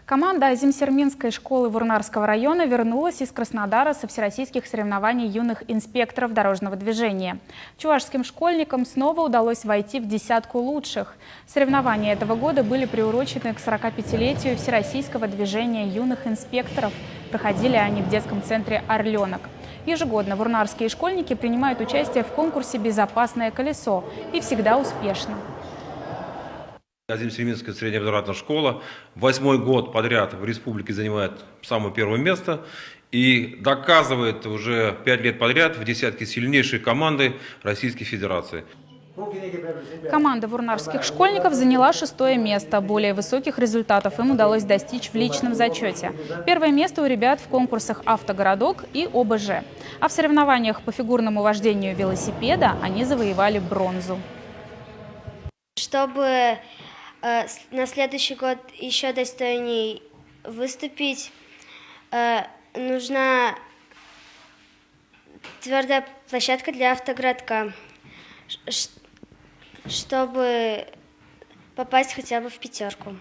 Команда Азимсерминской школы Вурнарского района вернулась из Краснодара со всероссийских соревнований юных инспекторов дорожного движения. Чувашским школьникам снова удалось войти в десятку лучших. Соревнования этого года были приурочены к 45-летию Всероссийского движения юных инспекторов. Проходили они в детском центре «Орленок». Ежегодно вурнарские школьники принимают участие в конкурсе «Безопасное колесо» и всегда успешно. Азимсерминская средняя образовательная школа 8-й год подряд в республике занимает самое первое место и доказывает уже 5 лет подряд в десятке сильнейшей команды Российской Федерации. Команда вурнарских школьников заняла 6-е место. Более высоких результатов им удалось достичь в личном зачете. Первое место у ребят в конкурсах «Автогородок» и ОБЖ. А в соревнованиях по фигурному вождению велосипеда они завоевали бронзу. Чтобы на следующий год еще достойней выступить, нужна твердая площадка для автогородка, чтобы попасть хотя бы в 5-ку.